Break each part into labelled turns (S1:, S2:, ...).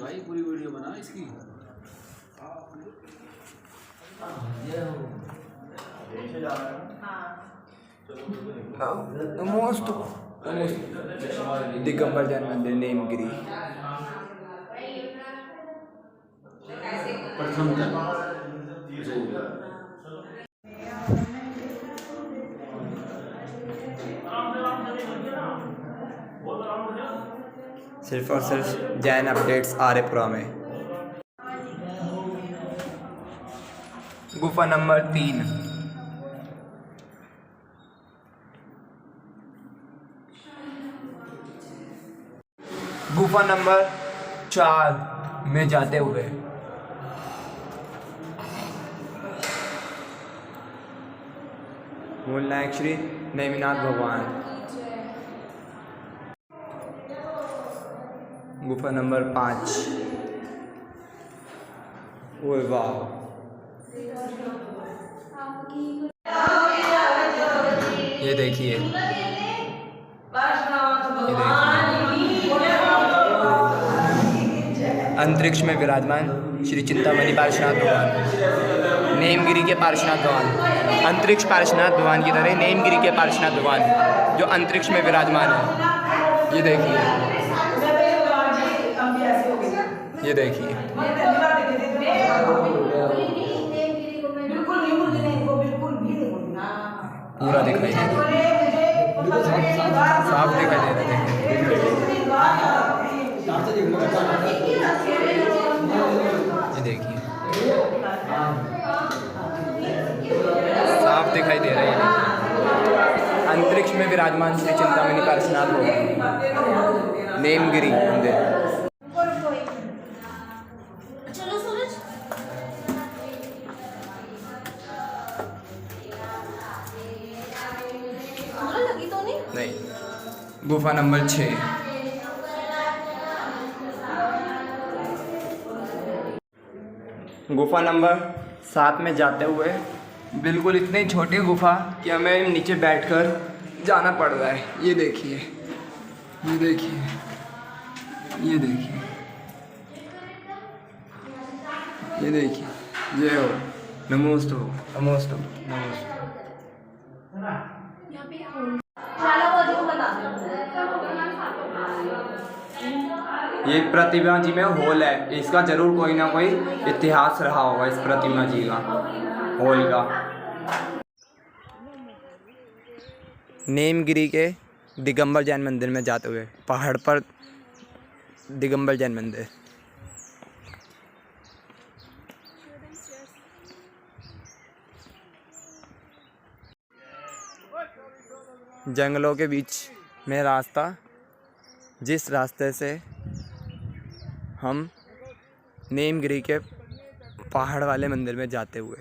S1: भाई पूरी वीडियो बना इसकी।
S2: मोस्ट दिगंबर जैन मंदिर नीमगिरी।
S1: प्रथम तक
S2: सिर्फ और सिर्फ जैन अपडेट्स आर्यपुरा में। गुफा नंबर 3। गुफा नंबर 4 में जाते हुए मूलनायक श्री नेमिनाथ भगवान। गुफा नंबर 5। ओए वाह, ये देखिए, अंतरिक्ष में विराजमान श्री चिंतामणि पार्श्वनाथ भगवान, नीमगिरी के पार्श्वनाथ भगवान, अंतरिक्ष पार्श्वनाथ भगवान की तरह नीमगिरी के पार्श्वनाथ भगवान जो अंतरिक्ष में विराजमान है। ये देखिए, ये देखिए, पूरा दिखाई दे रहा है, साफ दिखाई दे रहा है। ये देखिए, साफ दिखाई दे रहा है। अंतरिक्ष में विराजमान श्री चिंतामणि पार्श्वनाथ भगवान, नीमगिरी मंदिर। नहीं, गुफा नंबर 6। गुफा नंबर 7 में जाते हुए बिल्कुल इतनी छोटी गुफा कि हमें नीचे बैठकर जाना पड़ रहा है। ये देखिए, ये देखिए, ये देखिए, ये देखिए, जय हो, नमोस्तु, नमोस्तु, नमोस्तु। ये प्रतिमा जी में होल है, इसका जरूर कोई ना कोई इतिहास रहा होगा इस प्रतिमा जी का, होल का। नीमगिरी के दिगंबर जैन मंदिर में जाते हुए, पहाड़ पर दिगंबर जैन मंदिर। जंगलों के बीच में रास्ता, जिस रास्ते से हम नीमगिरी के पहाड़ वाले मंदिर में जाते हुए।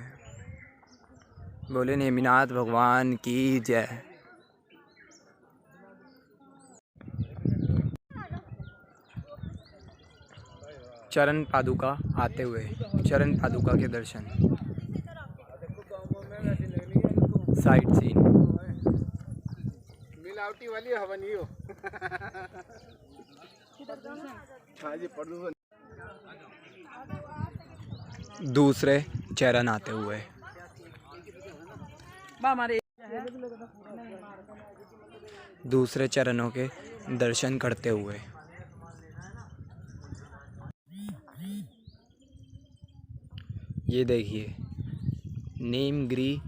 S2: बोले नेमिनाथ भगवान की जय। चरण पादुका आते हुए, चरण पादुका के दर्शन, साइट सीन।
S1: मिलावटी वाली हवा नहीं हो।
S2: दूसरे चरण आते हुए, दूसरे चरणों के दर्शन करते हुए। ये देखिए, नीमगिरी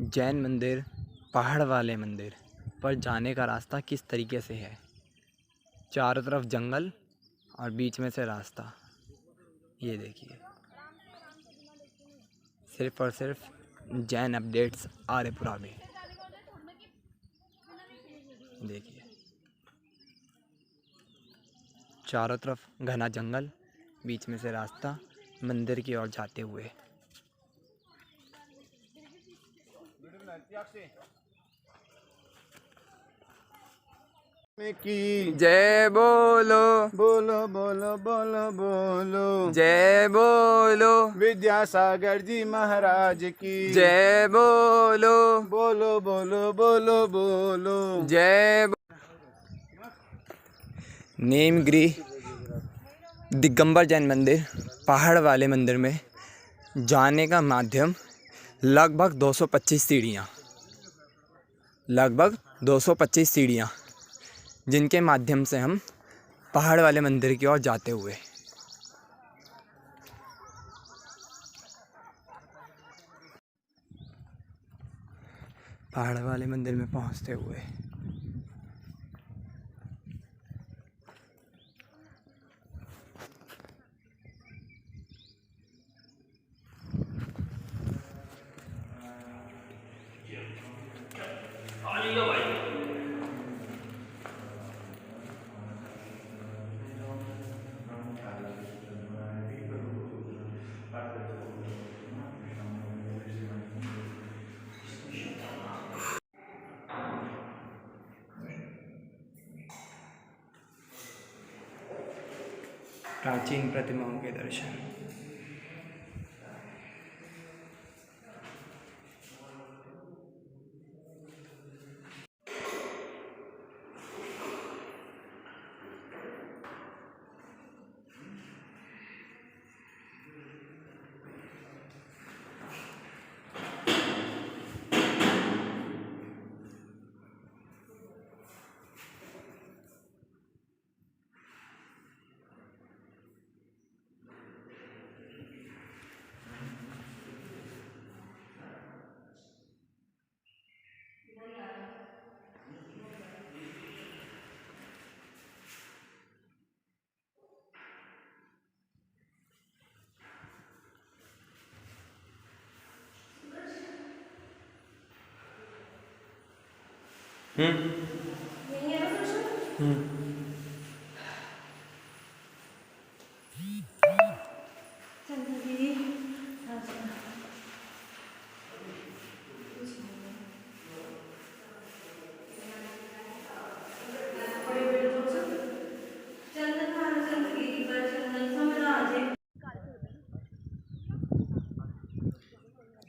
S2: जैन मंदिर, पहाड़ वाले मंदिर पर जाने का रास्ता किस तरीके से है। चारों तरफ जंगल और बीच में से रास्ता। ये देखिए, सिर्फ और सिर्फ जैन अपडेट्स आर्यपुरा में। देखिए, चारों तरफ घना जंगल, बीच में से रास्ता मंदिर की ओर जाते हुए।
S1: की
S2: जय बोलो,
S1: बोलो बोलो बोलो बोलो,
S2: जय बोलो,
S1: विद्यासागर जी महाराज की
S2: जय बोलो,
S1: बोलो बोलो बोलो बोलो,
S2: जय नीमगिरी दिगंबर जैन मंदिर पहाड़ वाले मंदिर में जाने का माध्यम लगभग 225 सीढ़ियाँ, लगभग 225 सीढ़ियाँ, जिनके माध्यम से हम पहाड़ वाले मंदिर की ओर जाते हुए पहाड़ वाले मंदिर में पहुंचते हुए प्राचीन प्रतिमाओं के दर्शन।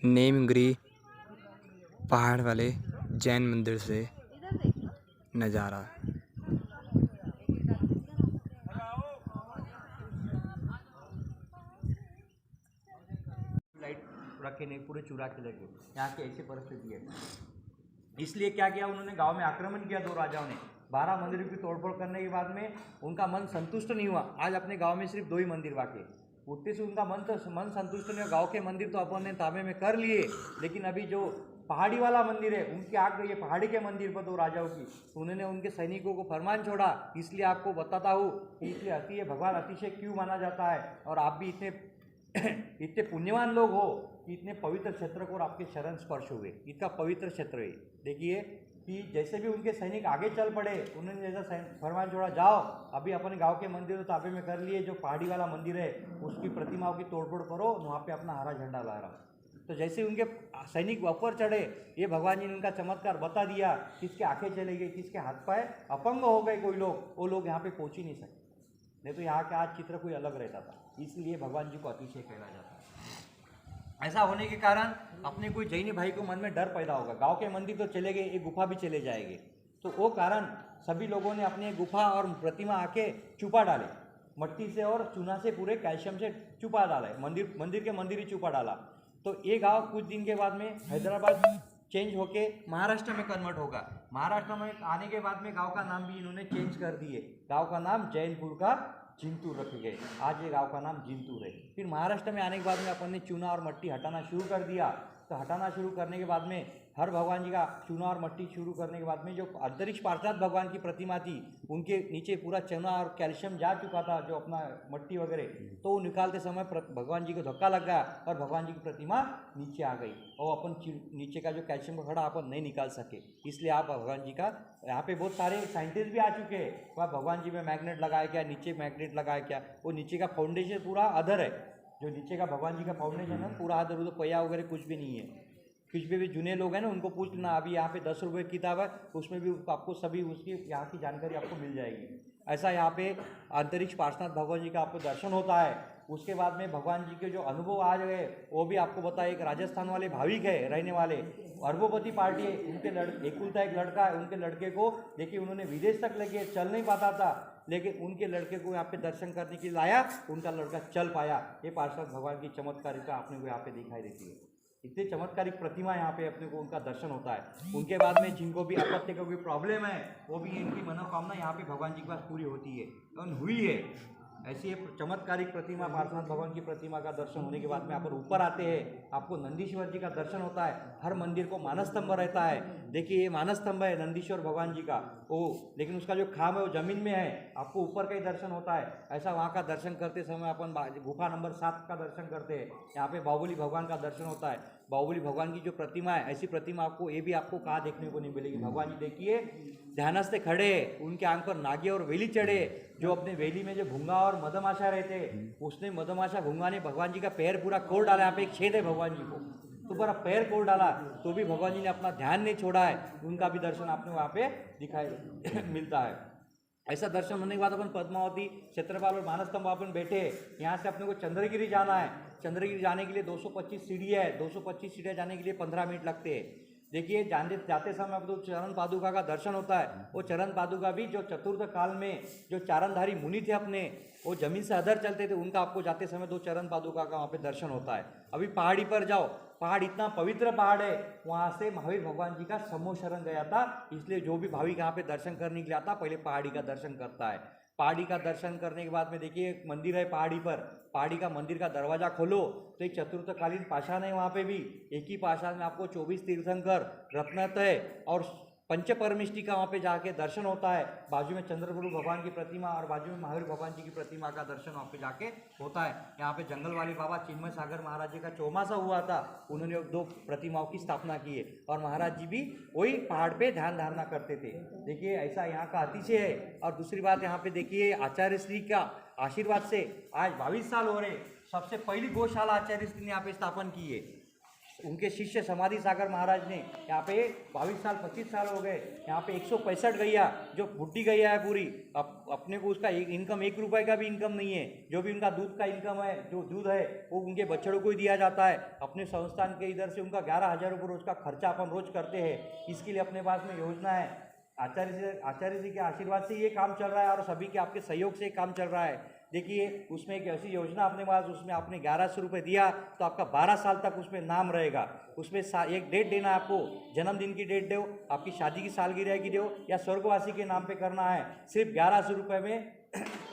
S2: नीमगिरी पहाड़ वाले जैन मंदिर से नज़ारा।
S3: लाइट रखे नहीं, पूरे चुरा के लगे। यहाँ की ऐसी परिस्थिति है। इसलिए क्या किया उन्होंने, गांव में आक्रमण किया दो राजाओं ने। 12 मंदिरों की तोड़फोड़ करने के बाद में उनका मन संतुष्ट नहीं हुआ। आज अपने गांव में सिर्फ 2 ही मंदिर बाकी। उतने से उनका मन संतुष्ट नहीं हुआ। गांव के मंदिर तो अपन ने ताबे में कर लिए, लेकिन अभी जो पहाड़ी वाला मंदिर है उनकी आग गई है। पहाड़ी के मंदिर पर 2 राजाओं की, तो उन्होंने उनके सैनिकों को फरमान छोड़ा। इसलिए आपको बताता हूँ कि इसलिए अति भगवान अतिशय क्यों माना जाता है। और आप भी इतने पुण्यवान लोग हो कि इतने पवित्र क्षेत्र को और आपके शरण स्पर्श हुए। इतना पवित्र क्षेत्र है। देखिए कि जैसे भी उनके सैनिक आगे चल पड़े, उन्होंने जैसा फरमान छोड़ा, जाओ अभी अपने गांव के मंदिर तो ताबे में कर लिए, जो पहाड़ी वाला मंदिर है उसकी प्रतिमाओं की तोड़फोड़ करो, वहाँ पे अपना हरा झंडा लहराओ। तो जैसे उनके सैनिक ऊपर चढ़े, ये भगवान जी ने उनका चमत्कार बता दिया। किसके आंखें चले गई, किसके हाथ पाए अपंग हो गए कोई लोग, वो लोग यहाँ पे पहुँच ही नहीं सकते। नहीं तो यहाँ का आज चित्र कोई अलग रहता था। इसलिए भगवान जी को अतिशय कहला जाता है। ऐसा होने के कारण अपने कोई जैनी भाई को मन में डर पैदा होगा। गांव के मंदिर तो चले गए, एक गुफा भी चले जाएंगे, तो वो कारण सभी लोगों ने अपनी गुफा और प्रतिमा आके छुपा डाले, मट्टी से और चूना से, पूरे कैल्शियम से छुपा डाला है। मंदिर ही छुपा डाला। तो ये गांव कुछ दिन के बाद में हैदराबाद चेंज होके महाराष्ट्र में कन्वर्ट होगा। महाराष्ट्र में आने के बाद में गांव का नाम भी इन्होंने चेंज कर दिए। गांव का नाम जैनपुर का जिंतूर रख गए। आज ये गांव का नाम जिंतूर है। फिर महाराष्ट्र में आने के बाद में अपन ने चूना और मट्टी हटाना शुरू कर दिया। तो हटाना शुरू करने के बाद में हर भगवान जी का चूना और मट्टी शुरू करने के बाद में जो अंतरिक्ष पार्षद भगवान की प्रतिमा थी, उनके नीचे पूरा चूना और कैल्शियम जा चुका था, जो अपना मट्टी वगैरह, तो वो निकालते समय भगवान जी को धक्का लग गया और भगवान जी की प्रतिमा नीचे आ गई। और अपन नीचे का जो कैल्शियम का खड़ा अपन नहीं निकाल सके। इसलिए आप भगवान जी का, यहाँ पे बहुत सारे साइंटिस्ट भी आ चुके हैं, वहाँ भगवान जी में मैग्नेट लगाया क्या, नीचे मैग्नेट लगाया क्या, वो नीचे का फाउंडेशन पूरा अधर है। जो नीचे का भगवान जी का फाउंडेशन है पूरा अधर, उधर पहिया वगैरह कुछ भी नहीं है। कुछ भी जूने लोग हैं ना, उनको पूछ लेना। अभी यहाँ पे 10 रुपये की किताब है, उसमें भी आपको सभी उसकी यहाँ की जानकारी आपको मिल जाएगी। ऐसा यहाँ पे अंतरिक्ष पार्श्वनाथ भगवान जी का आपको दर्शन होता है। उसके बाद में भगवान जी के जो अनुभव आ गए वो भी आपको बताए। एक राजस्थान वाले भाविक है रहने वाले, अरबोपति पार्टी है, उनके एकुलता एक लड़का है, उनके लड़के को देखिए उन्होंने विदेश तक लेके चल नहीं पाता था, लेकिन उनके लड़के को यहाँ पे दर्शन करने के लिए लाया, उनका लड़का चल पाया। ये पार्षद भगवान की चमत्कारिता आपने को यहाँ पे दिखाई देती है। इतनी चमत्कारिक प्रतिमा यहाँ पे अपने को उनका दर्शन होता है। उनके बाद में जिनको भी अपत्य का कोई प्रॉब्लम है, वो भी इनकी मनोकामना यहाँ पे भगवान जी के पास पूरी होती है और हुई है। ऐसी ये चमत्कारिक प्रतिमा पार्श्वनाथ भगवान की प्रतिमा का दर्शन होने के बाद में यहाँ पर ऊपर आते हैं, आपको नंदीश्वर जी का दर्शन होता है। हर मंदिर को मानस स्तंभ रहता है, देखिए ये मानस स्तंभ है नंदीश्वर भगवान जी का, वो लेकिन उसका जो खाम है वो जमीन में है, आपको ऊपर का ही दर्शन होता है। ऐसा वहाँ का दर्शन करते समय अपन गुफा नंबर 7 का दर्शन करते हैं, यहाँ पे बाहुबली भगवान का दर्शन होता है। बाहुबली भगवान की जो प्रतिमा है, ऐसी प्रतिमा आपको ये भी आपको कहाँ देखने को नहीं मिलेगी। भगवान जी देखिए ध्यानस्थ खड़े, उनके आंख पर नागे और वेली चढ़े, जो अपने वेली में जो भूंगा और मधमाशा रहते, उसने मधमाशा भूंगा ने भगवान जी का पैर पूरा खोल डाला। यहाँ पे एक छेद है भगवान जी को, तो पूरा पैर खोल डाला, तो भी भगवान जी ने अपना ध्यान नहीं छोड़ा है। उनका भी दर्शन आपने वहाँ पे दिखाई मिलता है। ऐसा दर्शन होने के बाद अपन पद्मावती, क्षेत्रपाल और मानस स्तंभ अपन बैठे, यहाँ से अपने को चंद्रगिरी जाना है। चंद्रगिरी जाने के लिए 225 सीढ़ी है, 225 सीढ़ियाँ जाने के लिए 15 मिनट लगते हैं। देखिए जाते समय अब तो चरण पादुका का दर्शन होता है। वो चरण पादुका भी जो चतुर्थ काल में जो चारणधारी मुनि थे अपने, वो जमीन से अधर चलते थे, उनका आपको जाते समय 2 चरण पादुका का वहाँ पे दर्शन होता है। अभी पहाड़ी पर जाओ, पहाड़ इतना पवित्र पहाड़ है, वहाँ से महावीर भगवान जी का समूह शरण गया था, इसलिए जो भी भाविक यहाँ पे दर्शन करने के लिए आता पहले पहाड़ी का दर्शन करता है। पहाड़ी का दर्शन करने के बाद में देखिए एक मंदिर है पहाड़ी पर, पहाड़ी का मंदिर का दरवाजा खोलो तो एक चतुर्थकालीन पाषाण है, वहाँ पे भी एक ही पाषाण में आपको 24 तीर्थंकर, रत्नत्रय और पंचपरमिष्टि का वहाँ पे जाके दर्शन होता है। बाजू में चंद्रगुरु भगवान की प्रतिमा और बाजू में महावीर भगवान जी की प्रतिमा का दर्शन वहाँ पे जाके होता है। यहाँ पे जंगल वाले बाबा चिन्मय सागर महाराज जी का चौमासा हुआ था, उन्होंने 2 प्रतिमाओं की स्थापना की है और महाराज जी भी वही पहाड़ पे ध्यान धारणा करते थे। देखिए ऐसा यहाँ का अतिशय है। और दूसरी बात यहाँ पे देखिए आचार्य श्री का आशीर्वाद से आज 22 साल हो रहे, सबसे पहली गौशाला आचार्य श्री ने यहाँ पे स्थापन की है। उनके शिष्य समाधि सागर महाराज ने यहाँ पे 22 साल 25 साल हो गए, यहाँ पे 165 गैया जो बुढ़ी गैया है पूरी, अपने को उसका इनकम 1 रुपये का भी इनकम नहीं है। जो भी उनका दूध का इनकम है, जो दूध है वो उनके बच्चों को ही दिया जाता है। अपने संस्थान के इधर से उनका 11,000 रुपये रोज का खर्चा अपन रोज करते हैं। इसके लिए अपने पास में योजना है, आचार्य जी के आशीर्वाद से ये काम चल रहा है और सभी के आपके सहयोग से काम चल रहा है। देखिए उसमें एक ऐसी योजना अपने पास, उसमें आपने 1100 रुपये दिया तो आपका 12 साल तक उसमें नाम रहेगा। उसमें एक डेट देना है आपको, जन्मदिन की डेट दो, आपकी शादी की सालगिरह की दो या स्वर्गवासी के नाम पे करना है। सिर्फ 1100 रुपये में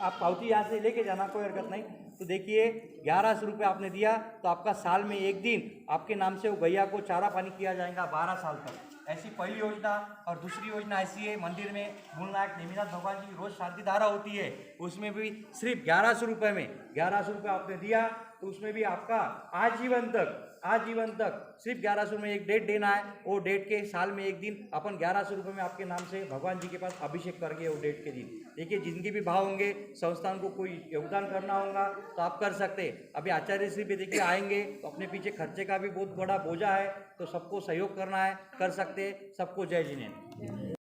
S3: आप पावती यहाँ से लेके जाना, कोई हरकत नहीं। तो देखिए 1100 रुपये आपने दिया तो आपका साल में एक दिन आपके नाम से वो गैया को चारा पानी किया जाएगा 12 साल तक। ऐसी पहली योजना। और दूसरी योजना ऐसी है, मंदिर में मूलनायक नेमिनाथ भगवान की रोज शांति धारा होती है, उसमें भी सिर्फ 1100 रुपये में 1100 रुपये आपने दिया तो उसमें भी आपका आजीवन तक सिर्फ 1100 में एक डेट देना है। वो डेट के साल में एक दिन अपन 1100 रुपये में आपके नाम से भगवान जी के पास अभिषेक करके वो डेट के दिन। देखिए जिनके भी भाव होंगे, संस्थान को कोई योगदान करना होगा तो आप कर सकते हैं। अभी आचार्य श्री भी देखिए आएंगे तो अपने पीछे खर्चे का भी बहुत बड़ा बोझा है, तो सबको सहयोग करना है, कर सकते हैं। सबको जय जिनेन्द्र।